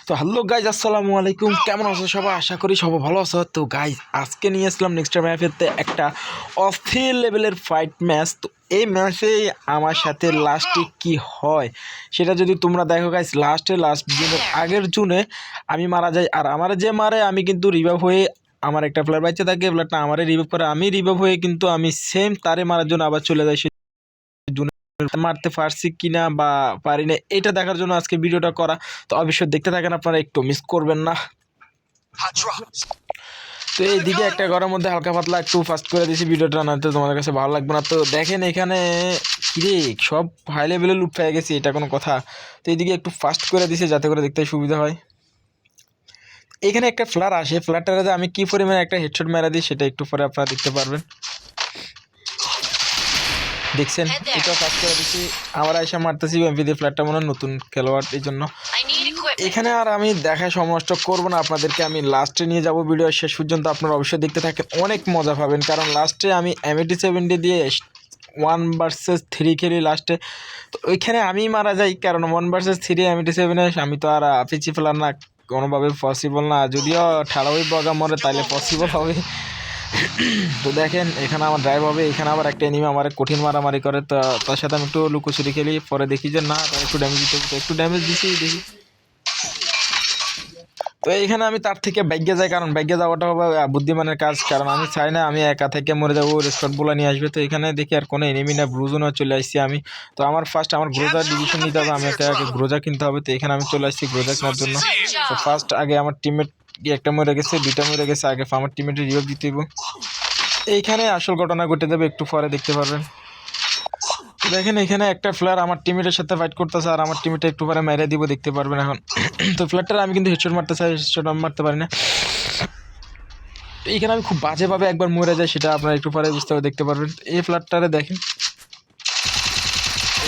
তো hello guys, আসসালামু আলাইকুম। কেমন আছো সবাই? আশা করি সবাই ভালো আছো। তো গাইজ, আজকে নিয়ে আসলাম নেক্সট ম্যাচেতে একটা অস্থির লেভেলের ফাইট ম্যাচ। তো এই ম্যাচে আমার সাথে লাস্টে কি হয় সেটা যদি তোমরা দেখো গাইজ, লাস্ট জুনের আগের জুনে আমি মারা যাই, আর আমার যে মারে আমি কিন্তু রিভাইভ হয়ে আমার একটা প্লেয়ার বাচ্চা থাকে, প্লেয়ারটা আমারে রিভাইভ করে, আমি রিভাইভ হয়ে কিন্তু আমি সেম তারে মারার জন্য আবার চলে যাই। মারতে পারছি কিনা বা পারি না, এটা দেখার জন্য আজকে ভিডিওটা করা। তো অবশ্যই দেখতে থাকেন, আপনারা একটু মিস করবেন না। তো এইদিকে একটা ঘরের মধ্যে হালকা পাতলা একটু ফাস্ট করে দিয়েছি ভিডিওটা, না তো তোমাদের কাছে ভালো লাগবে না। তো দেখেন এখানে কিরে সব হাই লেভেলে লুট পেয়ে গেছি, এটা কোনো কথা? তো এইদিকে একটু ফাস্ট করে দিয়েছি যাতে করে দেখতে সুবিধা হয়। এখানে একটা ফ্লার আসে, ফ্লারটাতে আমি কি পরিমাণে একটা হেডশট মেরা দিই সেটা একটু পরে আপনারা দেখতে পারবেন। দেখছেন, এটা ফাস্ট করে দিচ্ছি, আবার আইসা মারতেছি এমপি দিয়ে। ফ্ল্যাটটা মনে হয় নতুন খেলোয়াড়, এই জন্য এখানে আর আমি দেখা সমস্ত করবো না, আপনাদেরকে আমি লাস্টে নিয়ে যাব। ভিডিও শেষ পর্যন্ত আপনারা অবশ্যই দেখতে থাকেন, অনেক মজা পাবেন। কারণ লাস্টে আমি M87 দিয়ে 1 vs 3 খেলি লাস্টে। তো ওইখানে আমি মারা যাই, কারণ 1 vs 3 M87 আমি তো আর পিছিয়ে ফেলার না, কোনোভাবে পসিবল না। যদিও ঠাড়াই বগা মরে তাইলে পসিবল হবে। তো দেখেন এখানে আমার ড্রাইভ হবে, এখানে আবার একটা এনিমি আমার কঠিন মারামারি করে। তো তার সাথে আমি একটু লুকোচুরি খেলি, পরে দেখি যে না তার একটু ড্যামেজ দিতে, একটু ড্যামেজ দিছি দেখি। তো এইখানে আমি তার থেকে ব্যাগে যাই, কারণ ব্যাগে যাওয়াটা হবে বুদ্ধিমানের কাজ। কারণ আমি চাই না আমি একা থেকে মরে যাবো, রেস্কট বলে নিয়ে আসবে। তো এখানে দেখি আর কোনো এনিমি না, ব্রুজনও চলে আসছি আমি। তো আমার ফার্স্ট আমার গ্রোজার ডিভিশন নিতে হবে, আমি আগে গ্রোজা কিনতে হবে। তো এখানে আমি চলে আসছি গ্রোজা কেনার জন্য। তো ফার্স্ট আগে আমার টিমমেট একটা মরে গেছে, দুইটা মরে গেছে, আগে আমার টিমমেটের রিভাইভ দিতে হবে। এইখানে আসল ঘটনা ঘটে যাবে, একটু পরে দেখতে পারবেন। দেখেন এখানে একটা ফ্লেয়ার আমার টিমমেটের সাথে ফাইট করতেছে, আর আমার টিমমেটে একটু পরে মেরে দিব, দেখতে পারবেন এখন। তো ফ্লেয়ারটা আমি কিন্তু হেডশট মারতে চাই, হেডশট আমি মারতে পারি না। এইখানে আমি খুব বাজেভাবে একবার মরে যাই, সেটা আপনারা একটু পরে বুঝতে হবে, দেখতে পারবেন। এই ফ্ল্যাটটারে দেখেন,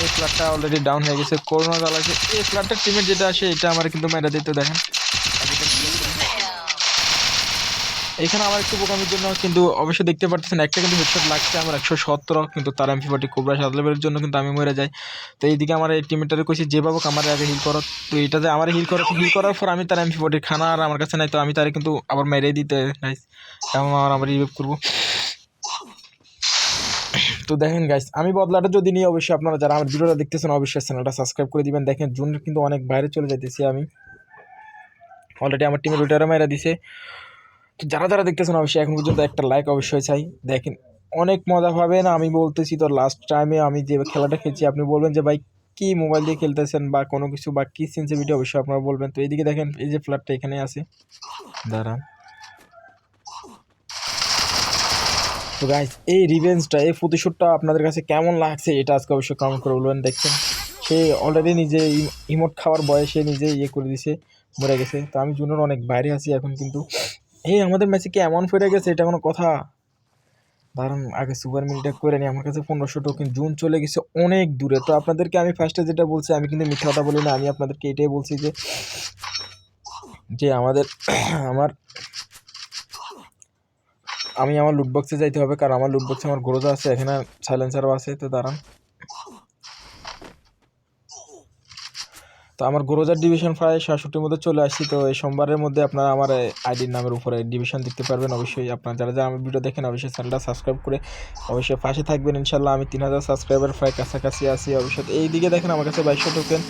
এই ফ্ল্যাটটা অলরেডি ডাউন হয়ে গেছে, করোনা গাল আছে। এই ফ্ল্যাটটার টিমমেট যেটা আসে এটা আমার কিন্তু মেরে দিতে দেখেন। এখানে আমার একটু বোকামির জন্য কিন্তু অবশ্যই দেখতে পাচ্ছেন একটা কিন্তু হেডশট লাগছে আমার 117, কিন্তু তার MP40 কোবরা 7 লেভেলের জন্য কিন্তু আমি মরে যাই। তো এইদিকে আমার এই টিমমেটারে কইছি যে বাবু আমার আগে হিল করো। তো এটাতে আমার হিল করার পর আমি তার MP40 খানা আর আমার কাছে নাই, তো আমি তারে কিন্তু আবার মেরে দিতে নাইস, এবং আমার রিভাইভ করবো। তো দেখেন গাইস, আমি বদলাটা যদি নিয়ে অবশ্যই আপনারা যারা আমার ভিডিওটা দেখতেছেন অবশ্যই চ্যানেলটা সাবস্ক্রাইব করে দিবেন। দেখেন জুন কিন্তু অনেক বাইরে চলে যাইতেছি আমি, অলরেডি আমার টিমের ওইটারও মেরা দিছে। তো যারা যারা দেখতেছেন অবশ্যই এখন পর্যন্ত একটা লাইক অবশ্যই চাই। দেখেন অনেক মজা পাবেন, আমি বলতেছি। তো লাস্ট টাইমে আমি যে খেলাটা খেলছি, আপনি বলবেন যে ভাই কি মোবাইল দিয়ে খেলতেছেন বা কোনো কিছু বা কি সেন্সিটিভিটি, অবশ্যই আপনারা বলবেন। তো এইদিকে দেখেন এই যে ফ্ল্যাটটা এখানে আছে, দাঁড়ান। তো গাইস, এই রিভেঞ্জটা, এই প্রতিশোধটা আপনাদের কাছে কেমন লাগছে এটা আজকে অবশ্যই কমেন্ট করে বলবেন। দেখছেন সে অলরেডি নিজে ইমোট খাওয়ার বয়সে নিজে ইয়ে করে দিছে, মরে গেছে। তো আমি জুনের অনেক বাইরে আছি এখন, কিন্তু এই আমাদের ম্যাচে কি এমন ফিরে গেছে, এটা কোনো কথা? দাঁড়ান আগে সুপার মিলটা করে নিই। আমার কাছে 1500 টোকেন, জুন চলে গেছে অনেক দূরে। তো আপনাদেরকে আমি ফার্স্টে যেটা বলছি, আমি কিন্তু মিথ্যা কথা বলি না, আমি আপনাদেরকে এটাই বলছি যে যে আমাদের আমার আমি আমার লুটবক্সে যাইতে হবে, কারণ আমার লুটবক্সে আমার গ্রোজা আছে, এখানে সাইলেন্সারও আছে। তো দাঁড়ান, তো আমার গ্রোজার ডিভিশন প্রায় 67-র মধ্যে চলে আসছি। তো এই সোমবারের মধ্যে আপনারা আমার আইডির নামের উপরে ডিভিশন দেখতে পারবেন। অবশ্যই আপনারা যারা যারা আমার ভিডিও দেখেন অবশ্যই চ্যানেলটা সাবস্ক্রাইব করে অবশ্যই পাশে থাকবেন। ইনশাল্লাহ আমি 3000 সাবস্ক্রাইবার প্রায় কাছাকাছি আছি। অবশ্যই এইদিকে দেখেন আমার কাছে 2200 টোকেন।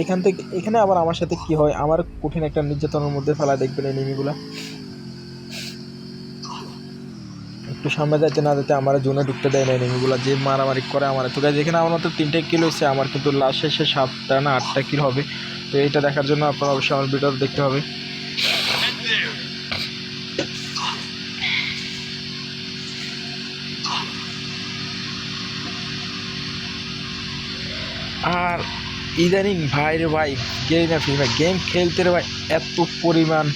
এখান থেকে এখানে আবার আমার সাথে কি হয়, আমার কঠিন একটা নির্যাতনের মধ্যে ফেলা, দেখবেন এই এনিমিগুলা একটু সামনে যাইতে না যেতে আমার জোনে ঢুকতে দেয় না, এনিমিগুলা যে মারামারি করে আমার। তো গাইজ এখানে আমার মতো 3টা কিল হয়েছে, আমার কিন্তু লাস্ট শেষে 7টা না 8টা কিল হবে। তো এইটা দেখার জন্য আপনারা অবশ্যই আমার ভিডিও দেখতে হবে। আর ইদানিং ভাই রে ভাই, গেরিনা ফ্রি ফায়ার গেম খেলতে রে ভাই এত পরিমাণ,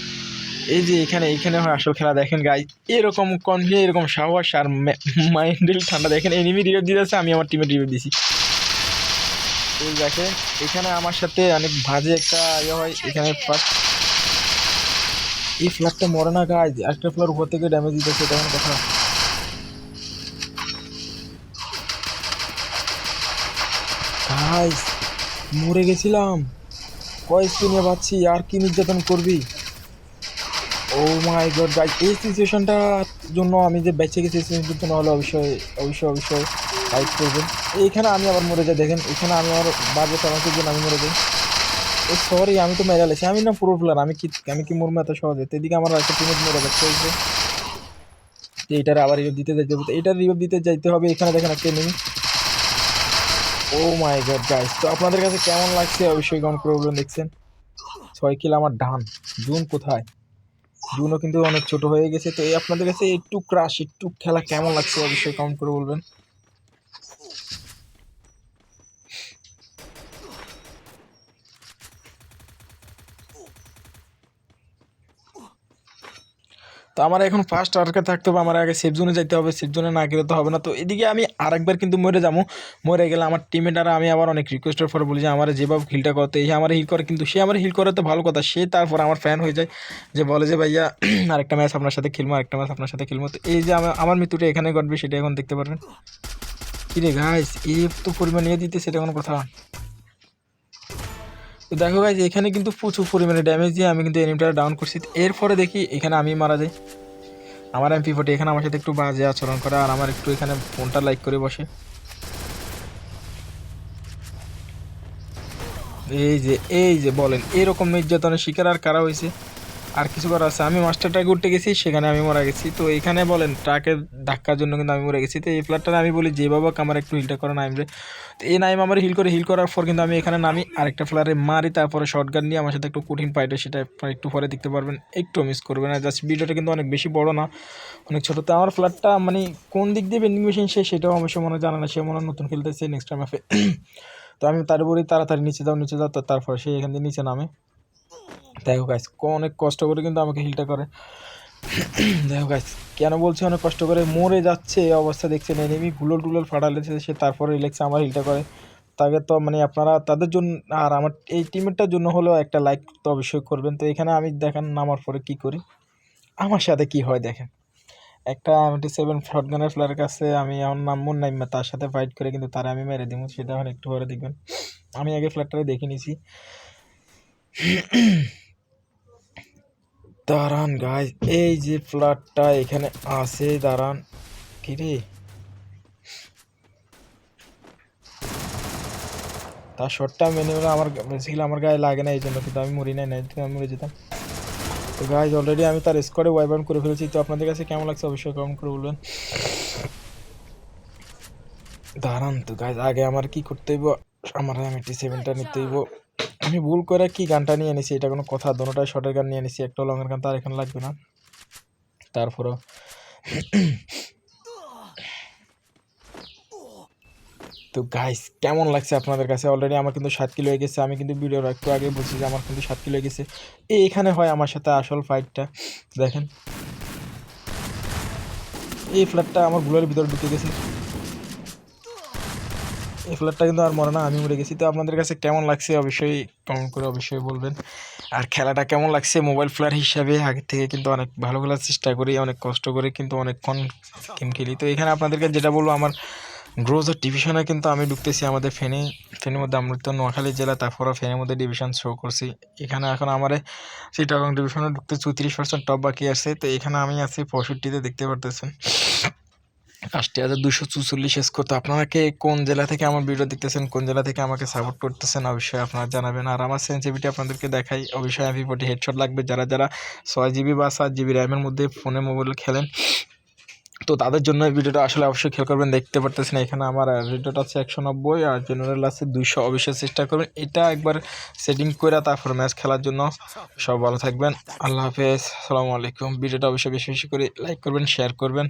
এই যে এখানে এখানে হয় আসল খেলা। দেখেন গাইজ এরকম কনফিডেন্স, এরকম সাহস আর মাইন্ডেল ঠান্ডা। দেখেন এনিমি রিভাইভ দিতেছে, আমি আমার টিমে রিভাইভ দিছি। এই দেখেন এখানে আমার সাথে অনেক বাজে একটা ইয়ে হয়। এখানে ফার্স্ট এই ফ্ল্যাটটা মরে না গাইজ, একটা ফ্ল্যাট উপর থেকে ড্যামেজ দিতেছে, তেমন কথা। গাইজ মরে গেছিলাম, কয় স্পিনে পাচ্ছি, আর কি নির্যাতন করবি। ও মাই গড গাইস, এই সিচুয়েশনটার জন্য আমি যে বেঁচে গেছি সিচুয়েশন জন্য হলে অবশ্যই অবশ্যই অবশ্যই লাইক করবেন। এইখানে আমি আবার মরে যাই, দেখেন এখানে আমি আমার বাজে চালানোর জন্য আমি মরে যাই। ও সরি, আমি তো মেরে লেছি, আমি না পুরো প্লেয়ার, আমি কি মরবো এত সহজে। তো এদিকে আমার একটা টিমের মরে যাচ্ছে, এইটার আবার রিভাইভ দিতে যাইতে হবে, তো এইটার রিভাইভ দিতে যাইতে হবে। এখানে দেখেন একটা এনিমি। ও মাই গড গাইস, তো আপনাদের কাছে কেমন লাগছে অবশ্যই কমেন্ট করে বলবেন। দেখছেন 6 কিল আমার ডান। জুন কোথায়? জুনও কিন্তু অনেক ছোট হয়ে গেছে। তো এই আপনাদের কাছে একটু ক্রাশ, একটু খেলা কেমন লাগছে অবশ্যই কমেন্ট করে বলবেন। তো আমার এখন ফার্স্ট টার্গেট থাকতে হবে, আমার আগে সেফ জোনে যাইতে হবে, সেফ জোনে না গেলে তো হবে না। তো এদিকে আমি আরেকবার কিন্তু মরে যাবো, মরে গেলে আমার টিমেটারা আমি আবার অনেক রিকোয়েস্টের পরে বলি যে আমার যেভাবে হিলটা করতে, এই আমার হিল করে, কিন্তু সে আমার হিল করে তো ভালো কথা, সে তারপর আমার ফ্যান হয়ে যায়, যে বলে যে ভাইয়া আরেকটা ম্যাচ আপনার সাথে খেলবো, আরেকটা ম্যাচ আপনার সাথে খেলবো। তো এই যে আমার মৃত্যুটা এখানে ঘটবে সেটা এখন দেখতে পারবেন। কিরে গাইস, এই তো পরিমাণ নিয়ে দিতে, সেটা কোনো কথা। তো দেখো গাইস, এখানে কিন্তু প্রচুর পরিমাণে ড্যামেজ দিয়ে আমি কিন্তু এনিমিটা ডাউন করছি। এরপরে দেখি এখানে আমি মারা যাই। আমার MP40 এখানে আমার সাথে একটু বাজে আচরণ করে, আর আমার একটু এখানে ফোনটা লাইক করে বসে। এই যে বলেন, এরকম নির্যাতনের শিকার আর কারা হয়েছে? আর কিছু করার আছে? আমি মাস্টার ট্রাকে উঠতে গেছি, সেখানে আমি মারা গেছি। তো এখানে বলেন ট্রাকের ধাক্কার জন্য কিন্তু আমি মরে গেছি। তো এই প্লেয়ারটা আমি বলি যে বাবা আমার একটু হিলটা করে নাইম রে। তো এই নাইম আমার হিল করার পর কিন্তু আমি এখানে নামি আরেকটা প্লেয়ারে মারি, তারপরে শর্টগান নিয়ে আমার সাথে একটু কঠিন ফাইটে, সেটা আপনারা একটু পরে দেখতে পারবেন, একটু মিস করবেন না। জাস্ট ভিডিওটা কিন্তু অনেক বেশি বড় না, অনেক ছোটো। তো আমার প্লেয়ারটা মানে কোন দিক দিয়ে বেন্ডিং মেশিন সেটাও অবশ্যই মনে জানা না, সে মনে নতুন খেলতেছে নেক্সট টাইম আপে। তো আমি তার উপরেই তাড়াতাড়ি নিচে যাও, তো তারপর সে এখান থেকে নিচে নামে। দেখো গাইস, অনেক কষ্ট করে কিন্তু আমাকে হিলটা করে। দেখো গাইস, কেন বলছি অনেক কষ্ট করে, মরে যাচ্ছে এই অবস্থা দেখছেন, এনিমি গুলোল টুলোল ফাটালেছে, সে তারপরে রিল্যাক্সে আমার হিলটা করে। তাকে তো মানে আপনারা তাদের জন্য আর আমার এই টিমেরটার জন্য হলেও একটা লাইক তো অবশ্যই করবেন। তো এখানে আমি দেখেন নামার পরে কি করি, আমার সাথে কি হয় দেখেন। একটা M7 শটগানের প্লেয়ারের কাছে আমি আমার নামবো নাইমা, তার সাথে ফাইট করে কিন্তু তারা আমি মেরে দিব, সেটা এখন একটু পরে দেখবেন। আমি আগে ফ্ল্যাটটারে দেখে নিছি। দাঁড়ান গাইস, এই যে ফ্ল্যাটটা এখানে আছে, দাঁড়ান। কি রে, তার শটটা মেনে হলে আমার বেসিক্যালি আমার গায়ে লাগে না, এই জন্য কিন্তু আমি মরি নাই, আমি মরে যেতাম। তো গাইস, অলরেডি আমি তার স্কোয়াডে ওয়াইপ আউট করে ফেলেছি। তো আপনাদের কাছে কেমন লাগছে অবশ্যই কমেন্ট করে বলবেন। দাঁড়ান তো গাইস, আগে আমার কি করতে হইব, আমার M87টা নিতে হইব। আমি ভুল করে কি গানটা নিয়ে নিছি, এটা কোনো কথা? দোনোটাই শর্টের গান নিয়ে নিছি, একটা লংয়ের গান তার এখানে লাগবে না। তারপরও তো গাইস, কেমন লাগছে আপনাদের কাছে? অলরেডি আমার কিন্তু 7 কিলো হয়ে গেছে। আমি কিন্তু ভিডিওর একটু আগে বলছি যে আমার কিন্তু 7 কিলো হয়ে গেছে। এখানে হয় আমার সাথে আসল ফাইটটা, দেখেন এই ফ্ল্যাটটা আমার বুলের ভিতরে ঢুকে গেছে। এই ফ্ল্যাটটা কিন্তু আর মরে না, আমি মরে গেছি। তো আপনাদের কাছে কেমন লাগছে অবশ্যই কমেন্ট করে অবশ্যই বলবেন। আর খেলাটা কেমন লাগছে, মোবাইল প্লেয়ার হিসাবে আগের থেকে কিন্তু অনেক ভালো খেলার চেষ্টা করি, অনেক কষ্ট করে কিন্তু অনেকক্ষণ গেম খেলি। তো এখানে আপনাদেরকে যেটা বলবো, আমার গ্রোজার ডিভিশনে কিন্তু আমি ঢুকতেছি আমাদের ফেনীর মধ্যে, আমরা তো নোয়াখালী জেলা, তারপরে ফেনীর মধ্যে ডিভিশন শো করছি। এখানে এখন আমার চিটাগং ডিভিশনে ঢুকতে 34% টপ বাকি আছে। তো এখানে আমি আছি 65-তে, দেখতে পারতেছেন 8244 স্কোর। তো আপনারা কে কোন জেলা থেকে আমার ভিডিও দেখতেছেন, কোন জেলা থেকে আমাকে সাপোর্ট করতেছেন অবশ্যই আপনারা জানাবেন। আর আমার সেন্সিটিভিটি আপনাদেরকে দেখাই, অবশ্যই MP40 হেডশট লাগবে। যারা 6 GB বা 7 GB র্যামের মধ্যে ফোনে মোবাইল খেলেন, তো তাদের জন্য এই ভিডিওটা আসলে অবশ্যই খেয়াল করবেন। দেখতে পারতেছেন এখানে আমার রেডিওটা আছে 190 আর জেনারেল আছে 200। অবশ্যই চেষ্টা করবেন এটা একবার সেটিং করে তারপর ম্যাচ খেলার জন্য। সব ভালো থাকবেন, আল্লাহ হাফেজ, আসসালামু আলাইকুম। ভিডিওটা অবশ্যই বেশি বেশি করে লাইক করবেন, শেয়ার করবেন।